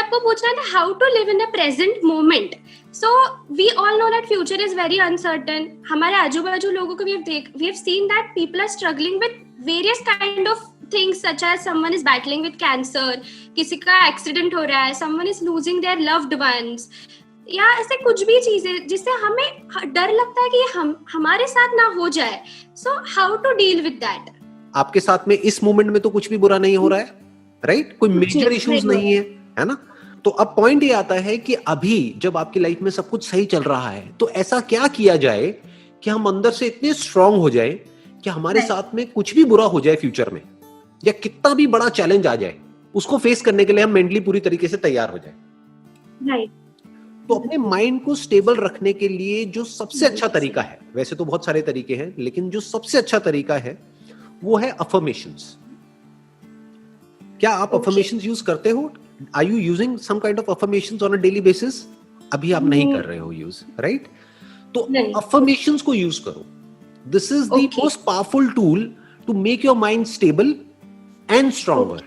आपको पूछना था how to live in the present moment. So we all know that future is very uncertain. हमारे आजू बाजू लोगों को we have seen that people are struggling with various kind of things such as someone is battling with cancer, किसी का accident हो रहा है, someone is losing their loved ones, या ऐसे कुछ भी चीजें जिससे हमें डर लगता है कि हमारे साथ ना हो जाए. So how to deal with that. आपके साथ में इस मोमेंट में तो कुछ भी बुरा नहीं हो रहा है, राइट? कोई मेजर इश्यूज नहीं है ना? तो अब पॉइंट ये आता है कि अभी जब आपकी लाइफ में सब कुछ सही चल रहा है तो ऐसा क्या किया जाए कि हम अंदर से इतने स्ट्रांग हो जाए कि हमारे साथ में कुछ भी बुरा हो जाए फ्यूचर में, या कितना भी बड़ा चैलेंज आ जाए, उसको फेस करने के लिए हम मेंटली पूरी तरीके से तैयार हो जाए. राइट. तो अपने माइंड को स्टेबल रखने के लिए जो सबसे अच्छा तरीका है, वैसे तो बहुत सारे तरीके हैं, लेकिन जो सबसे अच्छा तरीका है वो है अफर्मेशंस. क्या आप अफर्मेशंस यूज करते हो? Are you using some kind of affirmations on a daily basis? अभी आप नहीं कर रहे हो यूज, राइट? तो अफर्मेशंस को यूज करो. This is the most powerful tool to make your mind stable and stronger.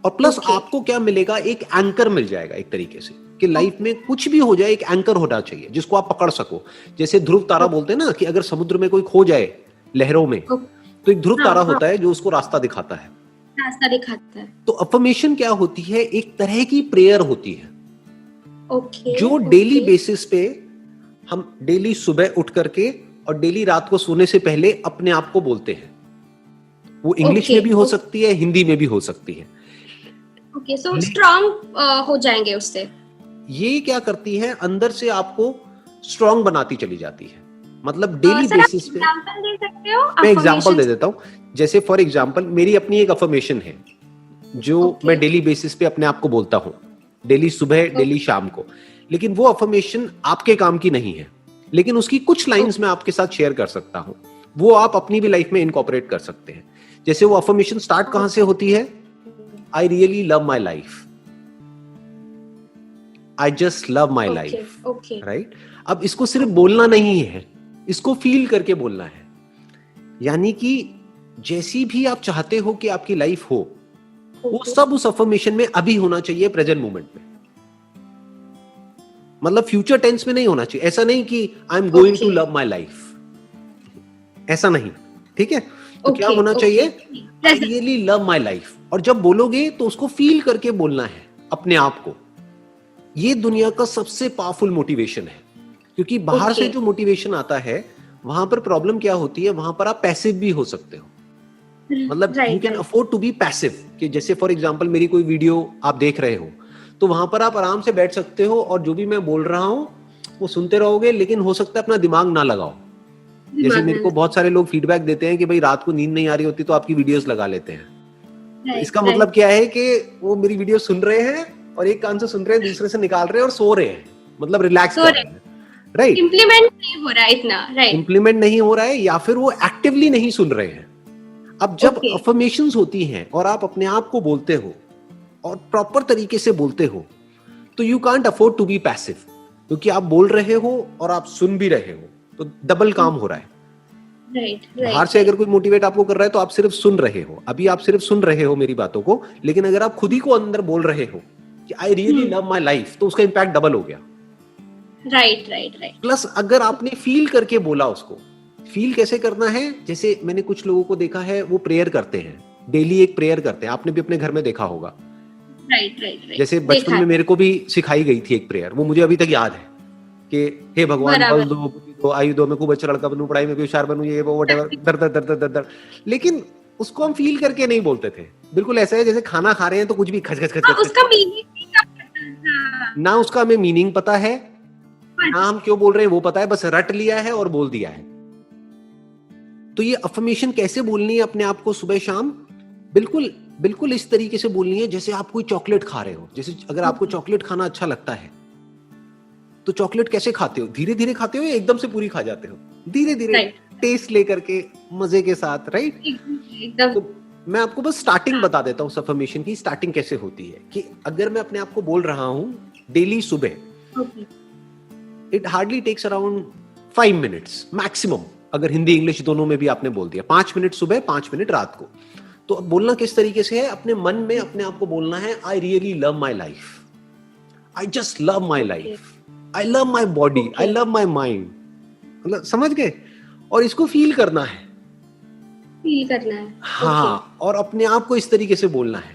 और प्लस आपको क्या मिलेगा, एक एंकर मिल जाएगा एक तरीके से कि लाइफ में कुछ भी हो जाए एक एंकर होना चाहिए जिसको आप पकड़ सको. जैसे ध्रुव तारा बोलते हैं ना कि अगर समुद्र में कोई खो जाए लहरों में, तो एक ध्रुव तारा होता है जो उसको रास्ता दिखाता है. तो अफर्मेशन क्या होती है? एक तरह की प्रेयर होती है जो डेली बेसिस पे हम डेली सुबह उठ करके और डेली रात को सोने से पहले अपने आप को बोलते हैं. वो इंग्लिश में भी हो सकती है, हिंदी में भी हो सकती है. ओके, सो स्ट्रांग हो जाएंगे उससे. ये क्या करती है, अंदर से आपको स्ट्रांग बनाती चली जाती है. मतलब डेली बेसिस पे. एग्जांपल दे सकते हो? मैं एग्जांपल दे देता हूं. जैसे फॉर एग्जांपल मेरी अपनी एक अफर्मेशन है जो मैं डेली बेसिस पे अपने आप को बोलता हूं, डेली सुबह, डेली शाम को. लेकिन वो अफर्मेशन आपके काम की नहीं है, लेकिन उसकी कुछ लाइंस मैं आपके साथ शेयर कर सकता हूं. वो आप अपनी भी लाइफ में इनकॉर्पोरेट कर सकते हैं. जैसे वो अफर्मेशन स्टार्ट कहां से होती है? आई really love my life, I just love my life, right? अब इसको सिर्फ बोलना नहीं है, इसको फील करके बोलना है. यानी कि जैसी भी आप चाहते हो कि आपकी लाइफ हो, वो सब उस अफर्मेशन में अभी होना चाहिए, प्रेजेंट मोमेंट में. मतलब फ्यूचर टेंस में नहीं होना चाहिए. ऐसा नहीं कि I am going to love my life, ऐसा नहीं. ठीक है? तो क्या होना चाहिए? I really love my life. और जब बोलोगे तो उसको फील करके बोलना है अपने आप को. ये दुनिया का सबसे पावरफुल मोटिवेशन है, क्योंकि बाहर से जो मोटिवेशन आता है वहां पर प्रॉब्लम क्या होती है, वहां पर आप पैसिव भी हो सकते हो. मतलब you can afford to be passive. कि जैसे फॉर एग्जांपल मेरी कोई वीडियो आप देख रहे हो तो वहां पर आप आराम से बैठ सकते हो और जो भी मैं बोल रहा हूं वो सुनते रहोगे, लेकिन हो सकता है अपना दिमाग ना लगाओ. जैसे मेरे को बहुत सारे लोग फीडबैक देते हैं कि भाई रात को नींद नहीं आ रही होती तो आपकी वीडियोस लगा लेते हैं. इसका मतलब क्या है कि वो मेरी वीडियो सुन रहे हैं और एक कान से सुन रहे हैं, दूसरे से निकाल रहे हैं और सो रहे हैं, मतलब रिलैक्स कर रहे हैं, राइट? इंप्लीमेंट नहीं हो रहा है इतना, राइट? इंप्लीमेंट नहीं हो रहा है, या फिर वो एक्टिवली नहीं सुन रहे हैं. अब जब अफर्मेशंस होती हैं और आप अपने आप को बोलते हो और प्रॉपर तरीके से बोलते हो, तो you can't afford to be passive, क्योंकि आप बोल रहे हो और आप सुन भी रहे हो, तो डबल काम हो रहा है. बाहर से अगर कोई मोटिवेट आपको कर रहा है तो आप सिर्फ सुन रहे हो. अभी आप सिर्फ सुन रहे हो मेरी बातों को, लेकिन अगर आप खुद ही को अंदर बोल रहे हो कि आई रियली लव माई लाइफ, तो उसका इंपैक्ट डबल हो गया. राइट. प्लस अगर आपने फील करके बोला, उसको फील कैसे करना है? जैसे मैंने कुछ लोगों को देखा है, वो प्रेयर करते हैं, डेली एक प्रेयर करते हैं. आपने भी अपने घर में देखा होगा. राइट. जैसे बचपन में मेरे को भी सिखाई गई थी एक प्रेयर, वो मुझे अभी तक याद है कि हे भगवान बल दो, बुद्धि दो, आयु दो, मैं खूब अच्छा लड़का बनूं, पढ़ाई में भी होशियार बनूं, ये वो व्हाटएवर, दर दर दर दर दर. लेकिन उसको हम फील करके नहीं बोलते थे. बिल्कुल ऐसा है जैसे खाना खा रहे हैं तो कुछ भी खच खच खच, उसका मीनिंग ना उसका हमें मीनिंग पता है, ना हम क्यों बोल रहे हैं वो पता है, बस रट लिया है और बोल दिया है. तो ये अफर्मेशन कैसे बोलनी है अपने आप को सुबह शाम? बिल्कुल इस तरीके से बोलनी है जैसे आप कोई चॉकलेट खा रहे हो. जैसे अगर आपको चॉकलेट खाना अच्छा लगता है तो चॉकलेट कैसे खाते हो? धीरे धीरे खाते हो या एकदम से पूरी खा जाते हो? धीरे धीरे, टेस्ट लेकर के, मजे के साथ, राइट? तो मैं आपको बस स्टार्टिंग बता देता हूँ अफर्मेशन की. स्टार्टिंग कैसे होती है कि अगर मैं अपने आप को बोल रहा हूं डेली सुबह, it hardly takes around 5 minutes maximum. अगर हिंदी इंग्लिश दोनों में भी आपने बोल दिया, 5 मिनट सुबह, 5 मिनट रात को. तो अब बोलना किस तरीके से है? अपने मन में अपने आप को बोलना है आई really love my life. I just love my life, I love my body, I love my mind. मतलब समझ गए? और इसको फील करना है, फील करना है। हाँ, और अपने आप को इस तरीके से बोलना है,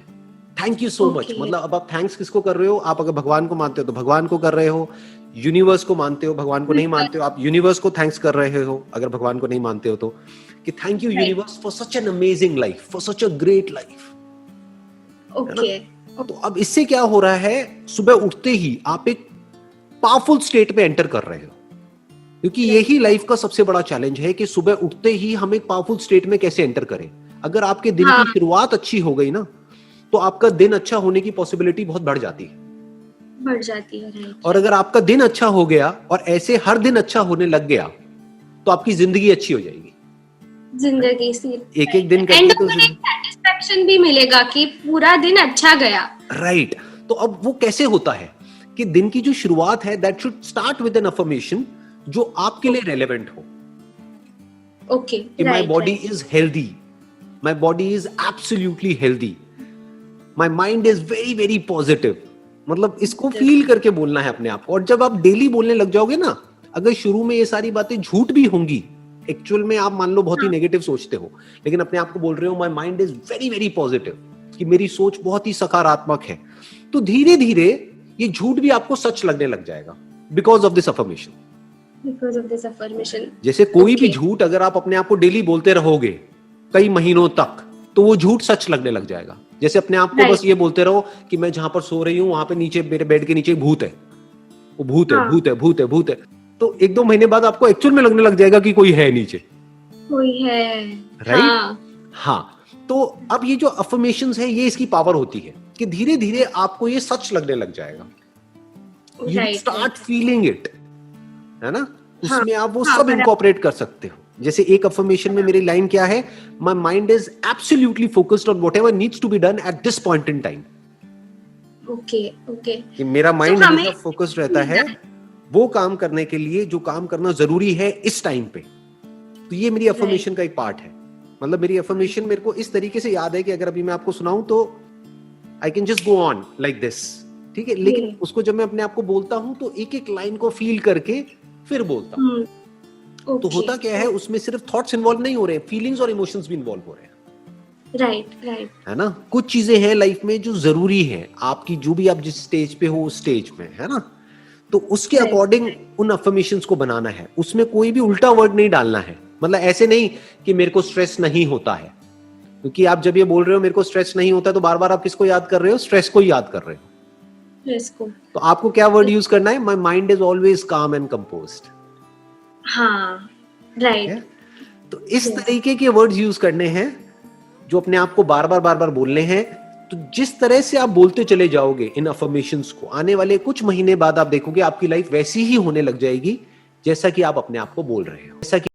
थैंक यू सो मच। मतलब अब आप थैंक्स किसको कर रहे हो? आप अगर भगवान को मानते हो तो भगवान को कर रहे हो, यूनिवर्स को मानते हो, भगवान को नहीं मानते हो, आप यूनिवर्स को थैंक्स कर रहे हो अगर भगवान को नहीं मानते हो तो, कि thank you universe for such an amazing life, for such a great life. Okay. तो अब इससे क्या हो रहा है, सुबह उठते ही आप एक पावरफुल स्टेट में एंटर कर रहे हो, क्योंकि यही लाइफ का सबसे बड़ा चैलेंज है कि सुबह उठते ही हम एक पावरफुल स्टेट में कैसे एंटर करें। अगर आपके दिन की शुरुआत अच्छी हो गई ना, तो आपका दिन अच्छा होने की पॉसिबिलिटी बहुत बढ़ जाती है। और अगर आपका दिन अच्छा हो गया और ऐसे हर दिन अच्छा होने लग गया, तो आपकी जिंदगी अच्छी हो जाएगी। जिंदगी से एक एक दिन करके तो सेटिस्फैक्शन भी मिलेगा कि पूरा दिन अच्छा गया। राइट। तो अब वो कैसे होता है कि दिन की जो शुरुआत है, that should start with an affirmation जो आपके लिए रेलेवेंट हो। Okay, my body is healthy, my body is absolutely healthy, my mind is very very positive. मतलब इसको फील करके बोलना है अपने आप को। और जब आप डेली बोलने लग जाओगे ना, अगर शुरू में ये सारी बातें झूठ भी होंगी, एक्चुअल में आप मान लो बहुत ही नेगेटिव सोचते हो, लेकिन अपने आप को बोल रहे हो my mind is very very positive, कि मेरी सोच बहुत ही सकारात्मक है, तो धीरे धीरे ये झूठ भी आपको सच लगने लग जाएगा, बिकॉज ऑफ दिस अफर्मेशन। जैसे कोई भी झूठ अगर आप अपने आप को डेली बोलते रहोगे कई महीनों तक, तो वो झूठ सच लगने लग जाएगा। जैसे अपने आप को बस ये बोलते रहो कि मैं जहां पर सो रही हूं वहां पे नीचे मेरे बेड के नीचे भूत है, वो भूत है, भूत है, भूत है, भूत है, तो एक दो महीने बाद आपको एक्चुअल में लगने लग जाएगा कि कोई है नीचे, कोई है। राइट? हाँ। तो अब ये जो अफर्मेशंस है, ये इसकी पावर होती है कि धीरे धीरे आपको ये सच लगने लग जाएगा। यू स्टार्ट फीलिंग इट, है ना? उसमें आप वो सब इनकॉर्पोरेट कर सकते हो। जैसे एक अफर्मेशन में मेरी लाइन क्या है, my mind is absolutely focused on whatever needs to be done at this point in time. Okay, okay. कि मेरा माइंड हमेशा फोकस्ड रहता है वो काम करने के लिए जो काम करना जरूरी है इस टाइम पे। तो ये मेरी अफर्मेशन का एक पार्ट है। मतलब मेरी अफर्मेशन मेरे को इस तरीके से याद है कि अगर अभी मैं आपको सुनाऊं तो I can just go on like this, ठीक है? लेकिन उसको जब मैं अपने आप को बोलता हूं तो एक एक लाइन को फील करके फिर बोलता हूं। तो होता क्या है, उसमें सिर्फ थॉट्स इन्वॉल्व नहीं हो रहे हैं, फीलिंग्स और इमोशंस भी इन्वॉल्व हो रहे हैं। राइट, है ना? कुछ चीजें हैं लाइफ में जो जरूरी है आपकी, जो भी आप जिस स्टेज पे हो उस स्टेज में, है ना? तो उसके अकॉर्डिंग उन अफर्मेशंस को बनाना है। उसमें कोई भी उल्टा वर्ड नहीं डालना है। मतलब ऐसे नहीं कि मेरे को स्ट्रेस नहीं होता है, क्योंकि आप जब ये बोल रहे हो मेरे को स्ट्रेस नहीं होता, तो बार बार आप किसको याद कर रहे हो? स्ट्रेस को याद कर रहे हो। तो आपको क्या वर्ड यूज करना है? माय माइंड इज ऑलवेज काम एंड कंपोज्ड। हाँ, राइट। तो इस तरीके के वर्ड्स यूज करने हैं जो अपने आप को बार बार बोलने हैं। तो जिस तरह से आप बोलते चले जाओगे इन अफर्मेशंस को, आने वाले कुछ महीने बाद आप देखोगे आपकी लाइफ वैसी ही होने लग जाएगी जैसा कि आप अपने आप को बोल रहे हो। जैसा कि